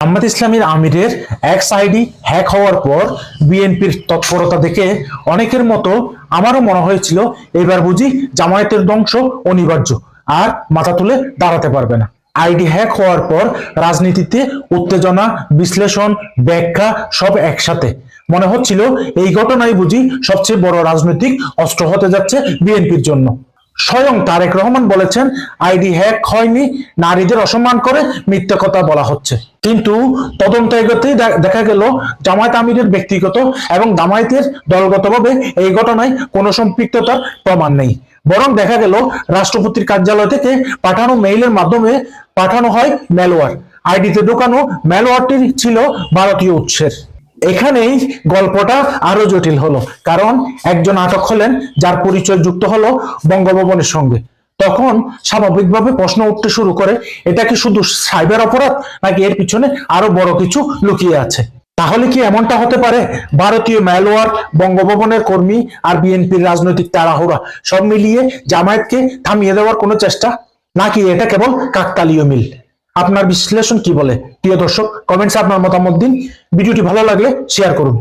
জামায়াত ইসলামীর আমিরের x ID hack হওয়ার পর বিএনপির তৎপরতা দেখে অনেকের মতো আমারও মনে হয়েছিল এবার বুঝি জামায়াতের ধ্বংস অনিবার্য, আর মাথা তুলে দাঁড়াতে পারবে না। আইডি হ্যাক হওয়ার পর রাজনীতিতে উত্তেজনা, বিশ্লেষণ, ব্যাখ্যা সব একসাথে। মনে হচ্ছিল এই ঘটনাই বুঝি সবচেয়ে বড় রাজনৈতিক অস্ত্র হতে যাচ্ছে বিএনপির জন্য। স্বয়ং তারেক রহমান বলেছেন, আইডি হ্যাক হয়নি, নারীদের অসম্মান করে মিথ্যা কথা বলা হচ্ছে। কিন্তু তদন্ত এগোতেই দেখা গেল জামায়াত আমিরের ব্যক্তিগত এবং জামায়াতের দলগতভাবে এই ঘটনায় কোনো সম্পৃক্ততার প্রমাণ নেই। বরং দেখা গেল রাষ্ট্রপতির কার্যালয় থেকে পাঠানো মেইলের মাধ্যমে পাঠানো হয় ম্যালওয়্যার। আইডিতে ঢোকানো ম্যালওয়্যারটি ছিল ভারতীয় উৎসের। এখানেই গল্পটা আরো জটিল হলো, কারণ একজন আটক হলেন যার পরিচয় যুক্ত হলো বঙ্গভবনের সঙ্গে। তখন স্বাভাবিকভাবে প্রশ্ন উঠতে শুরু করে, এটা কি শুধু সাইবার অপরাধ, নাকি এর পিছনে আরো বড় কিছু লুকিয়ে আছে? তাহলে কি এমনটা হতে পারে ভারতীয় ম্যালওয়্যার, বঙ্গভবনের কর্মী আর বিএনপির রাজনৈতিক তাড়াহুড়া সব মিলিয়ে জামায়াতকে থামিয়ে দেওয়ার কোনো চেষ্টা, নাকি এটা কেবল কাকতালীয় মিল? আপনার বিশ্লেষণ কি বলে? প্রিয় দর্শক, কমেন্টসে আপনার মতামত দিন। ভিডিওটি ভালো লাগলে শেয়ার করুন।